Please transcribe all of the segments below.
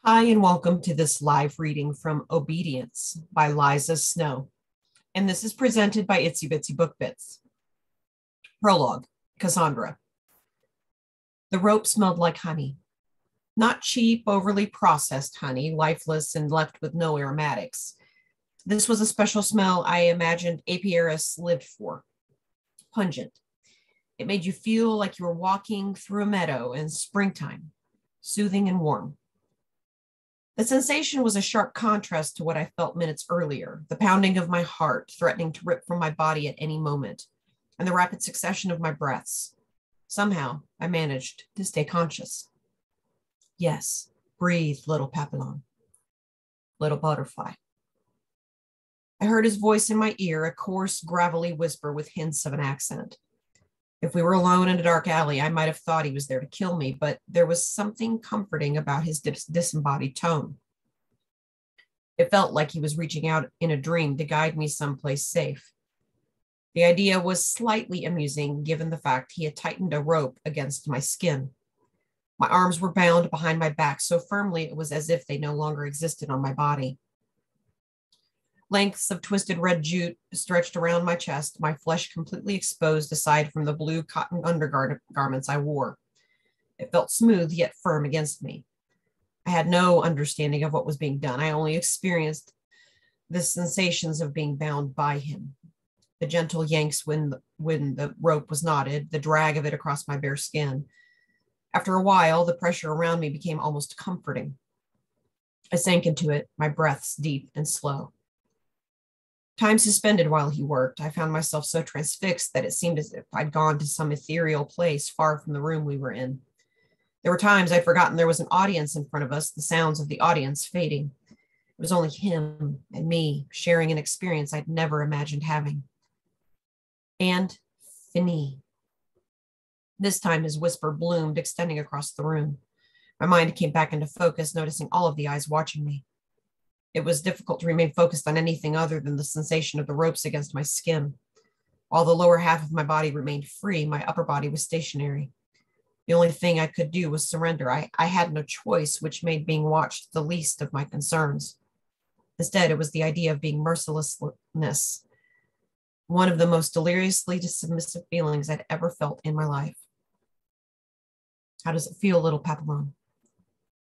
Hi, and welcome to this live reading from Obedience by Liza Snow. And this is presented by Itsy Bitsy Book Bits. Prologue, Cassandra. The rope smelled like honey. Not cheap, overly processed honey, lifeless and left with no aromatics. This was a special smell I imagined apiarists lived for. Pungent. It made you feel like you were walking through a meadow in springtime, soothing and warm. The sensation was a sharp contrast to what I felt minutes earlier, the pounding of my heart threatening to rip from my body at any moment, and the rapid succession of my breaths. Somehow, I managed to stay conscious. Yes, breathe, little papillon, little butterfly. I heard his voice in my ear, a coarse, gravelly whisper with hints of an accent. If we were alone in a dark alley, I might have thought he was there to kill me, but there was something comforting about his disembodied tone. It felt like he was reaching out in a dream to guide me someplace safe. The idea was slightly amusing given the fact he had tightened a rope against my skin. My arms were bound behind my back so firmly it was as if they no longer existed on my body. Lengths of twisted red jute stretched around my chest, my flesh completely exposed aside from the blue cotton undergarments I wore. It felt smooth yet firm against me. I had no understanding of what was being done. I only experienced the sensations of being bound by him. The gentle yanks when the rope was knotted, the drag of it across my bare skin. After a while, the pressure around me became almost comforting. I sank into it, my breaths deep and slow. Time suspended while he worked. I found myself so transfixed that it seemed as if I'd gone to some ethereal place far from the room we were in. There were times I'd forgotten there was an audience in front of us, the sounds of the audience fading. It was only him and me sharing an experience I'd never imagined having. And fini. This time his whisper bloomed, extending across the room. My mind came back into focus, noticing all of the eyes watching me. It was difficult to remain focused on anything other than the sensation of the ropes against my skin. While the lower half of my body remained free, my upper body was stationary. The only thing I could do was surrender. I had no choice, which made being watched the least of my concerns. Instead, it was the idea of being mercilessness, one of the most deliriously submissive feelings I'd ever felt in my life. How does it feel, little papillon?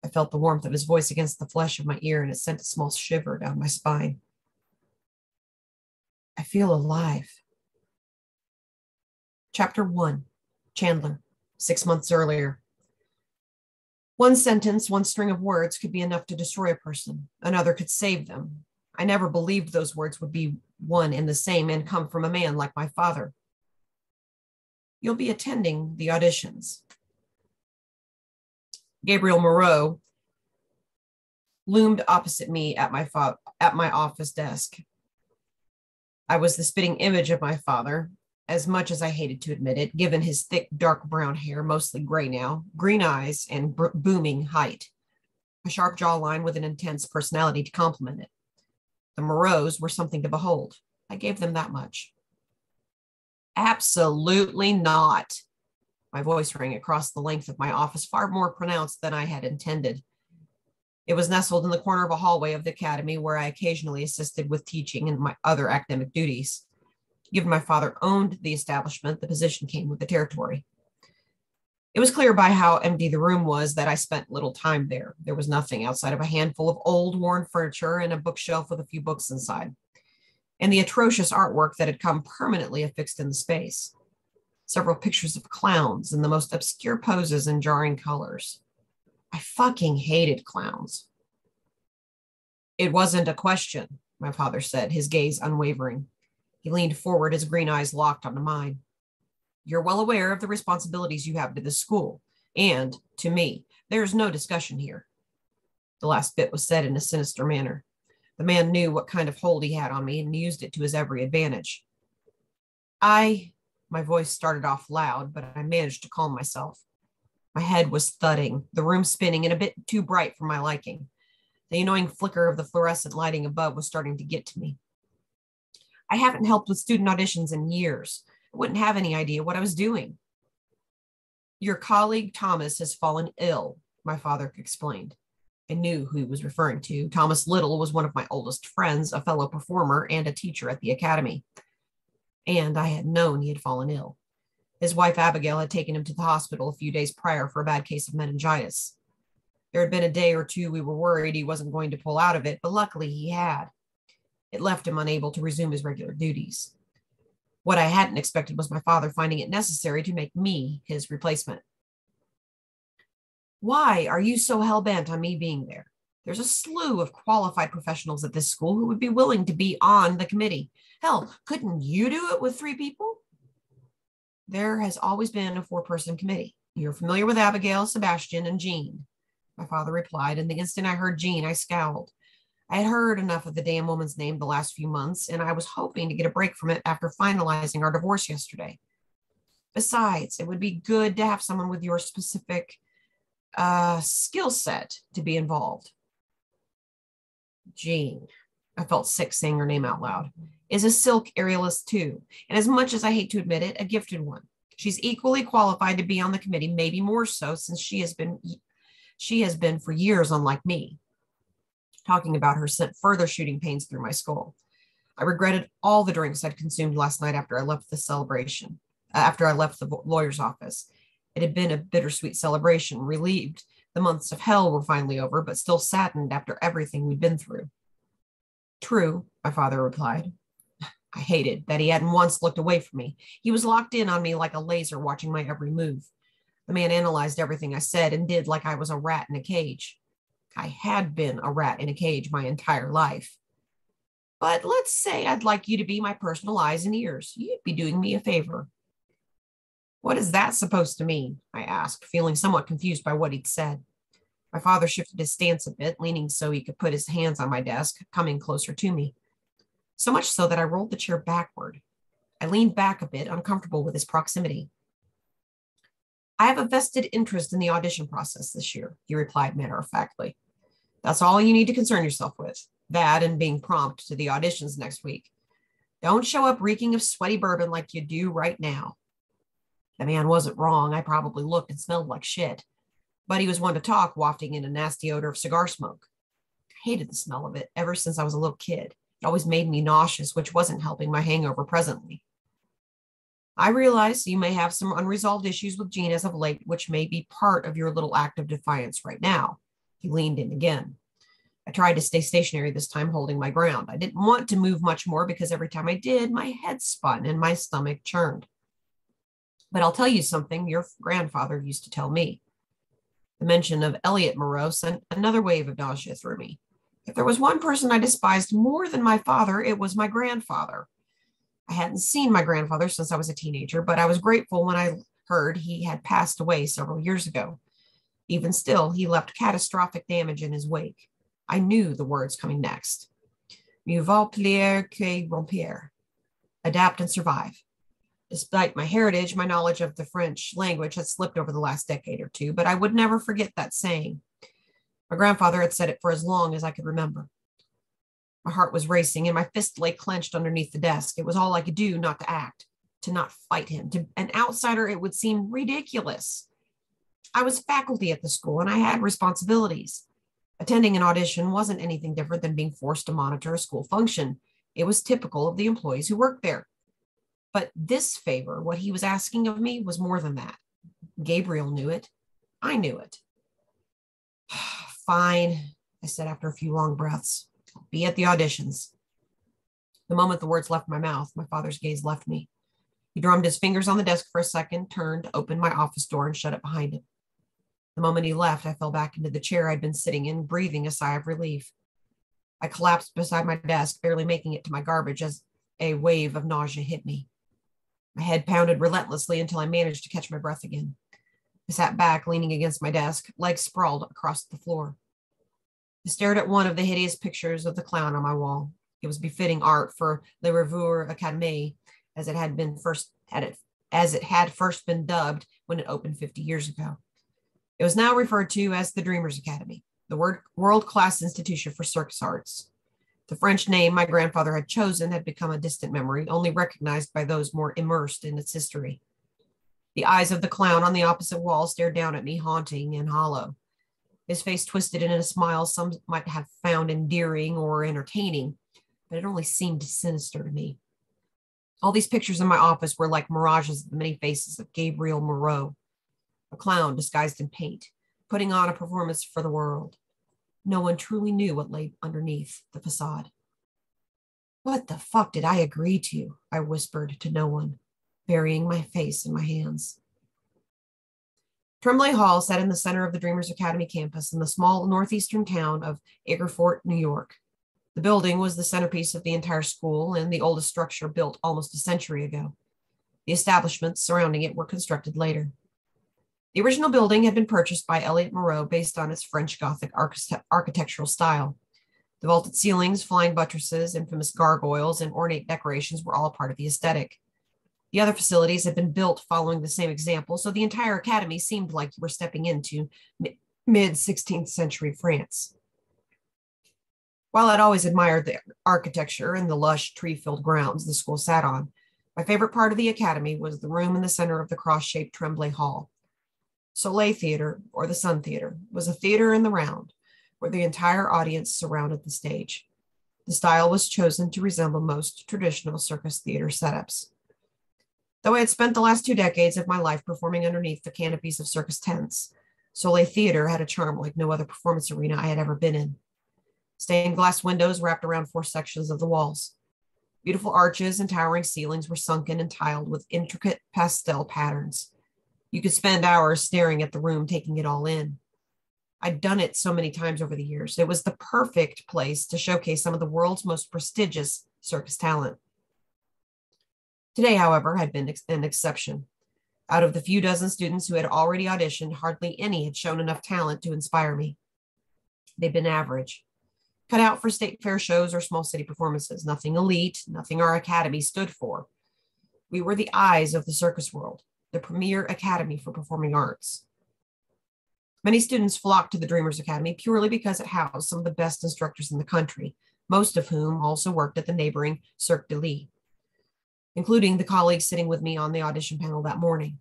I felt the warmth of his voice against the flesh of my ear, and it sent a small shiver down my spine. I feel alive. Chapter 1, Chandler, 6 months earlier. One sentence, one string of words could be enough to destroy a person. Another could save them. I never believed those words would be one and the same and come from a man like my father. You'll be attending the auditions. Gabriel Moreau loomed opposite me at my office desk. I was the spitting image of my father, as much as I hated to admit it, given his thick, dark brown hair, mostly gray now, green eyes, and booming height. A sharp jawline with an intense personality to complement it. The Moreaus were something to behold. I gave them that much. Absolutely not. My voice rang across the length of my office, far more pronounced than I had intended. It was nestled in the corner of a hallway of the academy where I occasionally assisted with teaching and my other academic duties. Given my father owned the establishment, the position came with the territory. It was clear by how empty the room was that I spent little time there. There was nothing outside of a handful of old, worn furniture and a bookshelf with a few books inside, and the atrocious artwork that had come permanently affixed in the space. Several pictures of clowns in the most obscure poses and jarring colors. I fucking hated clowns. It wasn't a question, my father said, his gaze unwavering. He leaned forward, his green eyes locked onto mine. You're well aware of the responsibilities you have to this school, and to me. There's no discussion here. The last bit was said in a sinister manner. The man knew what kind of hold he had on me and used it to his every advantage. My voice started off loud, but I managed to calm myself. My head was thudding, the room spinning and a bit too bright for my liking. The annoying flicker of the fluorescent lighting above was starting to get to me. I haven't helped with student auditions in years. I wouldn't have any idea what I was doing. Your colleague Thomas has fallen ill, my father explained. I knew who he was referring to. Thomas Little was one of my oldest friends, a fellow performer, and a teacher at the academy. And I had known he had fallen ill. His wife, Abigail, had taken him to the hospital a few days prior for a bad case of meningitis. There had been a day or two we were worried he wasn't going to pull out of it, but luckily he had. It left him unable to resume his regular duties. What I hadn't expected was my father finding it necessary to make me his replacement. Why are you so hell-bent on me being there? There's a slew of qualified professionals at this school who would be willing to be on the committee. Hell, couldn't you do it with 3 people? There has always been a 4-person committee. You're familiar with Abigail, Sebastian, and Jean, my father replied, and the instant I heard Jean, I scowled. I had heard enough of the damn woman's name the last few months, and I was hoping to get a break from it after finalizing our divorce yesterday. Besides, it would be good to have someone with your specific skill set to be involved. Jean, I felt sick saying her name out loud, is a silk aerialist too, and as much as I hate to admit it, a gifted one. She's equally qualified to be on the committee, maybe more so, since she has been for years unlike me. Talking about her sent further shooting pains through my skull. I regretted all the drinks I'd consumed last night after I left the lawyer's office. It had been a bittersweet celebration, relieved the months of hell were finally over, but still saddened after everything we'd been through. True, my father replied. I hated that he hadn't once looked away from me. He was locked in on me like a laser, watching my every move. The man analyzed everything I said and did like I was a rat in a cage. I had been a rat in a cage my entire life. But let's say I'd like you to be my personal eyes and ears. You'd be doing me a favor. What is that supposed to mean? I asked, feeling somewhat confused by what he'd said. My father shifted his stance a bit, leaning so he could put his hands on my desk, coming closer to me. So much so that I rolled the chair backward. I leaned back a bit, uncomfortable with his proximity. I have a vested interest in the audition process this year, he replied matter-of-factly. That's all you need to concern yourself with, that and being prompt to the auditions next week. Don't show up reeking of sweaty bourbon like you do right now. The man wasn't wrong. I probably looked and smelled like shit. But he was one to talk, wafting in a nasty odor of cigar smoke. I hated the smell of it ever since I was a little kid. It always made me nauseous, which wasn't helping my hangover presently. I realize you may have some unresolved issues with Jean as of late, which may be part of your little act of defiance right now. He leaned in again. I tried to stay stationary this time, holding my ground. I didn't want to move much more because every time I did, my head spun and my stomach churned. But I'll tell you something your grandfather used to tell me. The mention of Chandler Moreau sent another wave of nausea through me. If there was one person I despised more than my father, it was my grandfather. I hadn't seen my grandfather since I was a teenager, but I was grateful when I heard he had passed away several years ago. Even still, he left catastrophic damage in his wake. I knew the words coming next. Mieux vaut plier que rompre. Adapt and survive. Despite my heritage, my knowledge of the French language had slipped over the last decade or two, but I would never forget that saying. My grandfather had said it for as long as I could remember. My heart was racing and my fist lay clenched underneath the desk. It was all I could do not to act, to not fight him. To an outsider, it would seem ridiculous. I was faculty at the school and I had responsibilities. Attending an audition wasn't anything different than being forced to monitor a school function. It was typical of the employees who worked there. But this favor, what he was asking of me, was more than that. Gabriel knew it. I knew it. Fine, I said after a few long breaths. I'll be at the auditions. The moment the words left my mouth, my father's gaze left me. He drummed his fingers on the desk for a second, turned, opened my office door, and shut it behind him. The moment he left, I fell back into the chair I'd been sitting in, breathing a sigh of relief. I collapsed beside my desk, barely making it to my garbage as a wave of nausea hit me. My head pounded relentlessly until I managed to catch my breath again. I sat back, leaning against my desk, legs sprawled across the floor. I stared at one of the hideous pictures of the clown on my wall. It was befitting art for Le Revue Académie, as it had first been dubbed when it opened 50 years ago. It was now referred to as the Dreamers Academy, the world-class institution for circus arts. The French name my grandfather had chosen had become a distant memory, only recognized by those more immersed in its history. The eyes of the clown on the opposite wall stared down at me, haunting and hollow. His face twisted in a smile some might have found endearing or entertaining, but it only seemed sinister to me. All these pictures in my office were like mirages of the many faces of Gabriel Moreau, a clown disguised in paint, putting on a performance for the world. No one truly knew what lay underneath the facade. What the fuck did I agree to? I whispered to no one, burying my face in my hands. Tremblay Hall sat in the center of the Dreamers Academy campus in the small northeastern town of Agerfort, New York. The building was the centerpiece of the entire school and the oldest structure built almost a century ago. The establishments surrounding it were constructed later. The original building had been purchased by Elliot Moreau based on its French Gothic architectural style. The vaulted ceilings, flying buttresses, infamous gargoyles, and ornate decorations were all a part of the aesthetic. The other facilities had been built following the same example, so the entire academy seemed like you were stepping into mid-16th century France. While I'd always admired the architecture and the lush, tree-filled grounds the school sat on, my favorite part of the academy was the room in the center of the cross-shaped Tremblay Hall. Soleil Theater, or the Sun Theater, was a theater in the round, where the entire audience surrounded the stage. The style was chosen to resemble most traditional circus theater setups. Though I had spent the last 2 decades of my life performing underneath the canopies of circus tents, Soleil Theater had a charm like no other performance arena I had ever been in. Stained glass windows wrapped around 4 sections of the walls. Beautiful arches and towering ceilings were sunken and tiled with intricate pastel patterns. You could spend hours staring at the room, taking it all in. I'd done it so many times over the years. It was the perfect place to showcase some of the world's most prestigious circus talent. Today, however, had been an exception. Out of the few dozen students who had already auditioned, hardly any had shown enough talent to inspire me. They'd been average, cut out for state fair shows or small city performances, nothing elite, nothing our academy stood for. We were the eyes of the circus world, the premier academy for performing arts. Many students flocked to the Dreamers Academy purely because it housed some of the best instructors in the country, most of whom also worked at the neighboring Cirque du Lit, including the colleagues sitting with me on the audition panel that morning.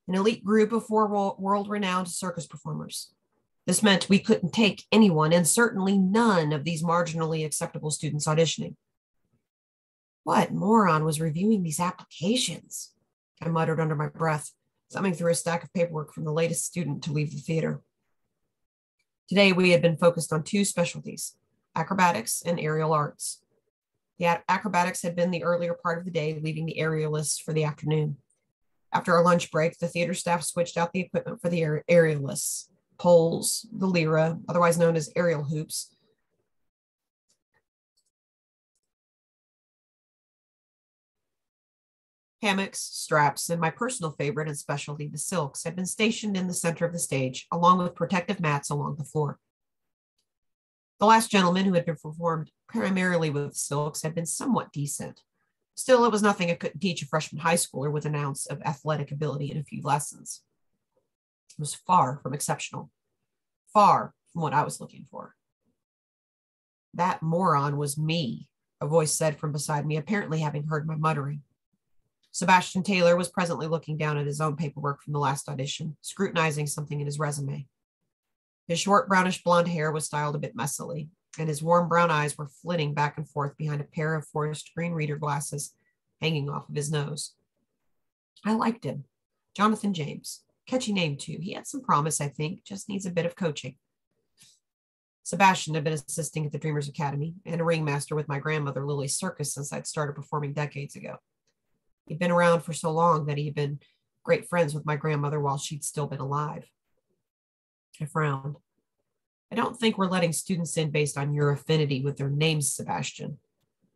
An elite group of 4 world-renowned circus performers. This meant we couldn't take anyone, and certainly none of these marginally acceptable students auditioning. What moron was reviewing these applications? I muttered under my breath, thumbing through a stack of paperwork from the latest student to leave the theater. Today, we had been focused on 2 specialties, acrobatics and aerial arts. The acrobatics had been the earlier part of the day, leaving the aerialists for the afternoon. After our lunch break, the theater staff switched out the equipment for the aerialists, poles, the lyra, otherwise known as aerial hoops, hammocks, straps, and my personal favorite and specialty, the silks, had been stationed in the center of the stage, along with protective mats along the floor. The last gentleman, who had been performed primarily with silks, had been somewhat decent. Still, it was nothing I couldn't teach a freshman high schooler with an ounce of athletic ability in a few lessons. It was far from exceptional, far from what I was looking for. That moron was me, a voice said from beside me, apparently having heard my muttering. Sebastian Taylor was presently looking down at his own paperwork from the last audition, scrutinizing something in his resume. His short brownish blonde hair was styled a bit messily, and his warm brown eyes were flitting back and forth behind a pair of forest green reader glasses hanging off of his nose. I liked him. Jonathan James. Catchy name, too. He had some promise, I think, just needs a bit of coaching. Sebastian had been assisting at the Dreamers Academy and a ringmaster with my grandmother, Lily's circus, since I'd started performing decades ago. He'd been around for so long that he'd been great friends with my grandmother while she'd still been alive. I frowned. I don't think we're letting students in based on your affinity with their names, Sebastian.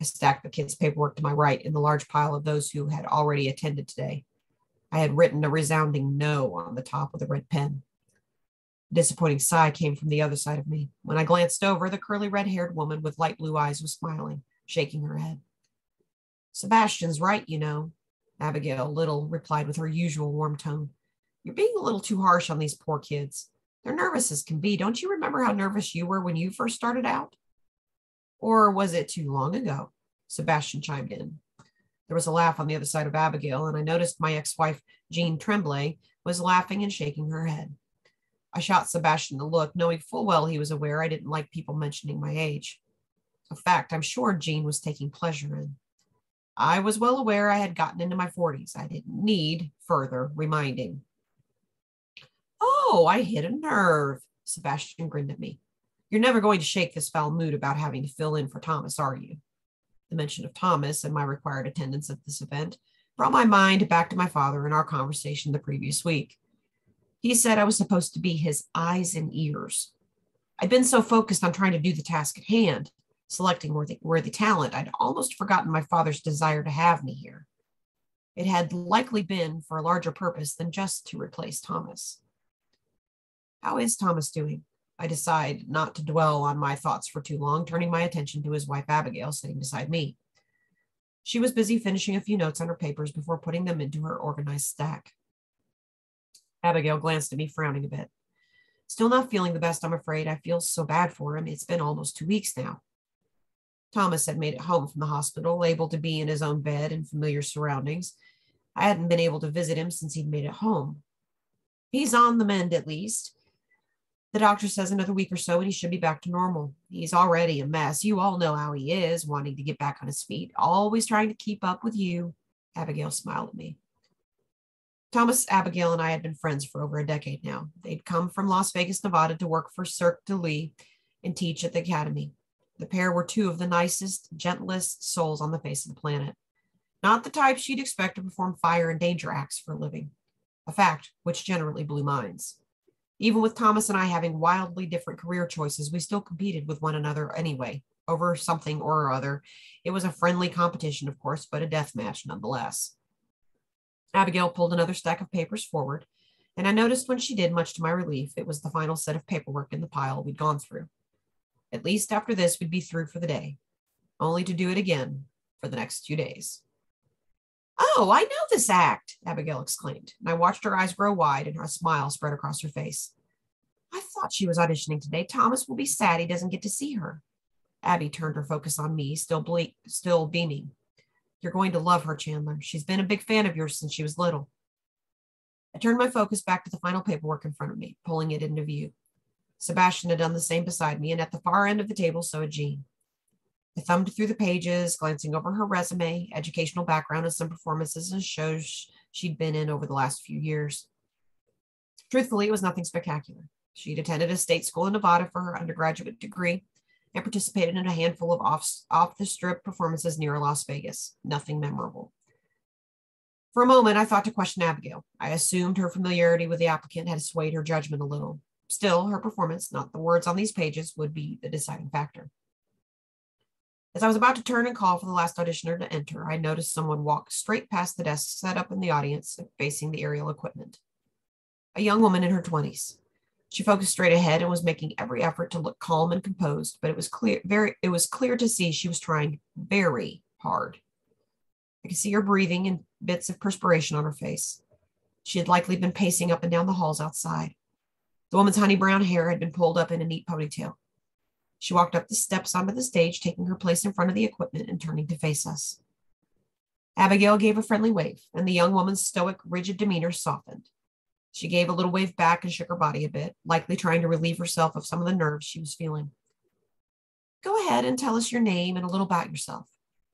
I stacked the kid's paperwork to my right in the large pile of those who had already attended today. I had written a resounding no on the top with a red pen. A disappointing sigh came from the other side of me. When I glanced over, the curly red-haired woman with light blue eyes was smiling, shaking her head. Sebastian's right, you know, Abigail Little replied with her usual warm tone. You're being a little too harsh on these poor kids. They're nervous as can be. Don't you remember how nervous you were when you first started out? Or was it too long ago? Sebastian chimed in. There was a laugh on the other side of Abigail, and I noticed my ex-wife, Jean Tremblay, was laughing and shaking her head. I shot Sebastian a look, knowing full well he was aware I didn't like people mentioning my age. A fact I'm sure Jean was taking pleasure in. I was well aware I had gotten into my 40s. I didn't need further reminding. Oh, I hit a nerve, Sebastian grinned at me. You're never going to shake this foul mood about having to fill in for Thomas, are you? The mention of Thomas and my required attendance at this event brought my mind back to my father and our conversation the previous week. He said I was supposed to be his eyes and ears. I'd been so focused on trying to do the task at hand, selecting worthy talent, I'd almost forgotten my father's desire to have me here. It had likely been for a larger purpose than just to replace Thomas. How is Thomas doing? I decide not to dwell on my thoughts for too long, turning my attention to his wife Abigail sitting beside me. She was busy finishing a few notes on her papers before putting them into her organized stack. Abigail glanced at me, frowning a bit. Still not feeling the best, I'm afraid. I feel so bad for him. It's been almost 2 weeks now. Thomas had made it home from the hospital, able to be in his own bed and familiar surroundings. I hadn't been able to visit him since he'd made it home. He's on the mend, at least. The doctor says another week or so and he should be back to normal. He's already a mess. You all know how he is, wanting to get back on his feet, always trying to keep up with you. Abigail smiled at me. Thomas, Abigail, and I had been friends for over a decade now. They'd come from Las Vegas, Nevada to work for Cirque du Soleil and teach at the academy. The pair were two of the nicest, gentlest souls on the face of the planet. Not the types you'd expect to perform fire and danger acts for a living, a fact which generally blew minds. Even with Thomas and I having wildly different career choices, we still competed with one another anyway, over something or other. It was a friendly competition, of course, but a death match nonetheless. Abigail pulled another stack of papers forward, and I noticed when she did, much to my relief, it was the final set of paperwork in the pile we'd gone through. At least after this, we'd be through for the day, only to do it again for the next 2 days. Oh, I know this act, Abigail exclaimed, and I watched her eyes grow wide and her smile spread across her face. I thought she was auditioning today. Thomas will be sad he doesn't get to see her. Abby turned her focus on me, still beaming. You're going to love her, Chandler. She's been a big fan of yours since she was little. I turned my focus back to the final paperwork in front of me, pulling it into view. Sebastian had done the same beside me, and at the far end of the table, so had Jean. I thumbed through the pages, glancing over her resume, educational background, and some performances and shows she'd been in over the last few years. Truthfully, it was nothing spectacular. She'd attended a state school in Nevada for her undergraduate degree and participated in a handful of off-the-strip performances near Las Vegas. Nothing memorable. For a moment, I thought to question Abigail. I assumed her familiarity with the applicant had swayed her judgment a little. Still, her performance, not the words on these pages, would be the deciding factor. As I was about to turn and call for the last auditioner to enter, I noticed someone walk straight past the desk set up in the audience facing the aerial equipment. A young woman in her 20s. She focused straight ahead and was making every effort to look calm and composed, but it was clear to see she was trying very hard. I could see her breathing and bits of perspiration on her face. She had likely been pacing up and down the halls outside. The woman's honey brown hair had been pulled up in a neat ponytail. She walked up the steps onto the stage, taking her place in front of the equipment and turning to face us. Abigail gave a friendly wave, and the young woman's stoic, rigid demeanor softened. She gave a little wave back and shook her body a bit, likely trying to relieve herself of some of the nerves she was feeling. Go ahead and tell us your name and a little about yourself.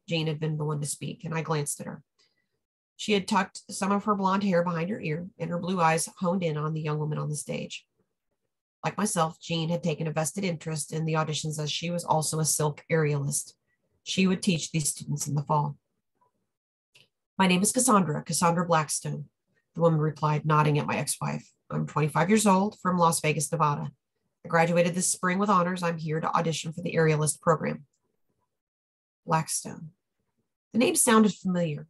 Jean had been the one to speak, and I glanced at her. She had tucked some of her blonde hair behind her ear, and her blue eyes honed in on the young woman on the stage. Like myself, Jean had taken a vested interest in the auditions as she was also a silk aerialist. She would teach these students in the fall. My name is Cassandra Blackstone, the woman replied, nodding at my ex-wife. I'm 25 years old, from Las Vegas, Nevada. I graduated this spring with honors. I'm here to audition for the aerialist program. Blackstone. The name sounded familiar.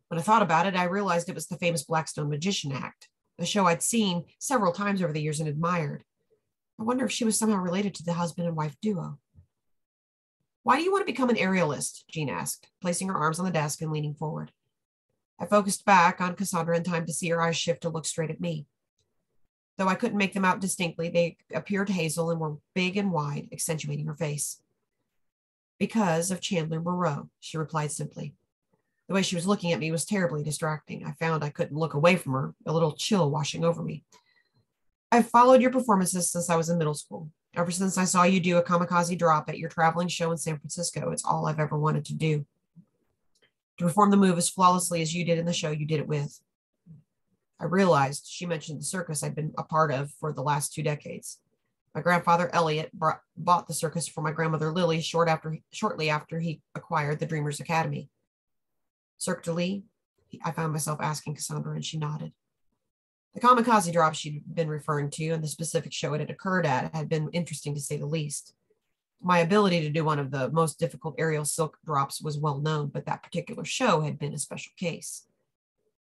When I thought about it, I realized it was the famous Blackstone Magician Act, a show I'd seen several times over the years and admired. I wonder if she was somehow related to the husband and wife duo. Why do you want to become an aerialist? Jean asked, placing her arms on the desk and leaning forward. I focused back on Cassandra in time to see her eyes shift to look straight at me. Though I couldn't make them out distinctly, they appeared hazel and were big and wide, accentuating her face. Because of Chandler Moreau, she replied simply. The way she was looking at me was terribly distracting. I found I couldn't look away from her, a little chill washing over me. I've followed your performances since I was in middle school. Ever since I saw you do a kamikaze drop at your traveling show in San Francisco, it's all I've ever wanted to do. To perform the move as flawlessly as you did in the show you did it with. I realized she mentioned the circus I'd been a part of for the last 2 decades. My grandfather, Elliot, bought the circus for my grandmother, Lily, shortly after he acquired the Dreamers Academy. Cirque du Lee? I found myself asking Cassandra, and she nodded. The kamikaze drop she'd been referring to and the specific show it had occurred at had been interesting to say the least. My ability to do one of the most difficult aerial silk drops was well known, but that particular show had been a special case.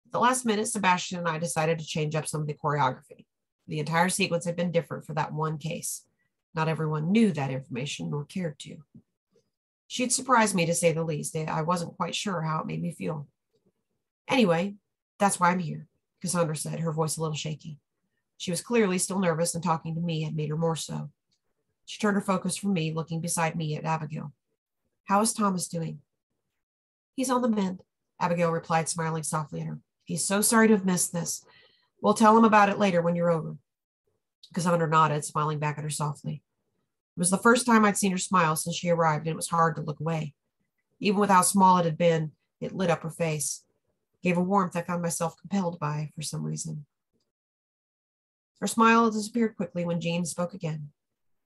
At the last minute, Sebastian and I decided to change up some of the choreography. The entire sequence had been different for that one case. Not everyone knew that information nor cared to. She'd surprised me, to say the least. I wasn't quite sure how it made me feel. Anyway, that's why I'm here, Cassandra said, her voice a little shaky. She was clearly still nervous, and talking to me had made her more so. She turned her focus from me, looking beside me at Abigail. How is Thomas doing? He's on the mend, Abigail replied, smiling softly at her. He's so sorry to have missed this. We'll tell him about it later when you're over. Cassandra nodded, smiling back at her softly. It was the first time I'd seen her smile since she arrived, and it was hard to look away. Even with how small it had been, it lit up her face. It gave a warmth I found myself compelled by for some reason. Her smile disappeared quickly when Jean spoke again.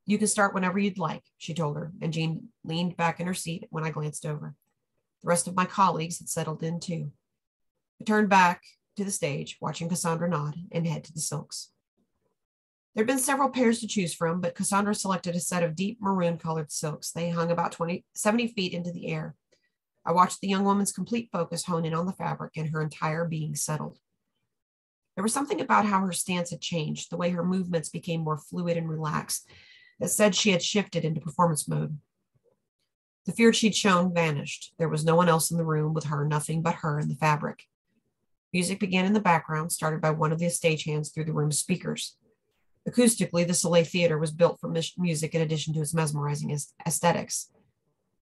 You can start whenever you'd like, she told her, and Jean leaned back in her seat when I glanced over. The rest of my colleagues had settled in too. I turned back to the stage, watching Cassandra nod and head to the silks. There had been several pairs to choose from, but Cassandra selected a set of deep maroon-colored silks. They hung about 70 feet into the air. I watched the young woman's complete focus hone in on the fabric, and her entire being settled. There was something about how her stance had changed, the way her movements became more fluid and relaxed, that said she had shifted into performance mode. The fear she'd shown vanished. There was no one else in the room with her, nothing but her and the fabric. Music began in the background, started by one of the stagehands through the room's speakers. Acoustically, the Soleil Theater was built for music in addition to its mesmerizing aesthetics.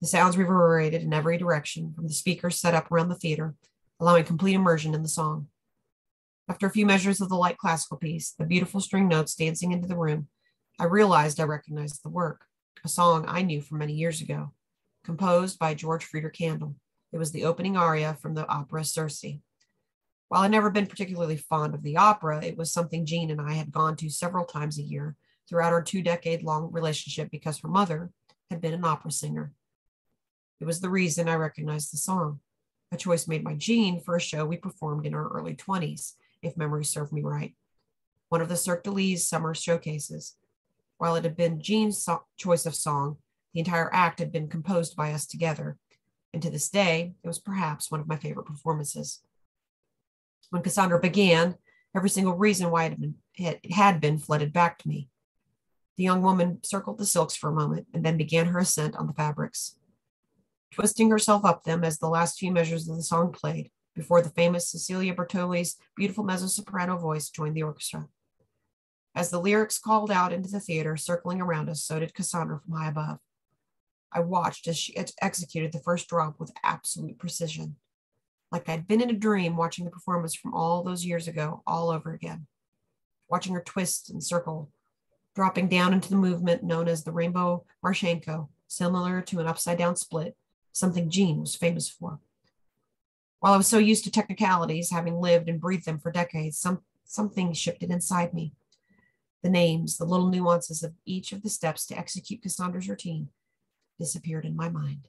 The sounds reverberated in every direction from the speakers set up around the theater, allowing complete immersion in the song. After a few measures of the light classical piece, the beautiful string notes dancing into the room, I realized I recognized the work, a song I knew from many years ago, composed by George Friedrich Handel. It was the opening aria from the opera Circe. While I'd never been particularly fond of the opera, it was something Jean and I had gone to several times a year throughout our 2-decade-long relationship because her mother had been an opera singer. It was the reason I recognized the song, a choice made by Jean for a show we performed in our early 20s, if memory served me right, one of the Cirque du Soleil's summer showcases. While it had been Jean's choice of song, the entire act had been composed by us together, and to this day, it was perhaps one of my favorite performances. When Cassandra began, every single reason why it had been flooded back to me. The young woman circled the silks for a moment and then began her ascent on the fabrics, twisting herself up them as the last few measures of the song played, before the famous Cecilia Bertoli's beautiful mezzo-soprano voice joined the orchestra. As the lyrics called out into the theater, circling around us, so did Cassandra from high above. I watched as she executed the first drop with absolute precision, like I'd been in a dream watching the performance from all those years ago all over again, watching her twist and circle, dropping down into the movement known as the Rainbow Marshenko, similar to an upside-down split, something Jean was famous for. While I was so used to technicalities, having lived and breathed them for decades, something shifted inside me. The names, the little nuances of each of the steps to execute Cassandra's routine disappeared in my mind.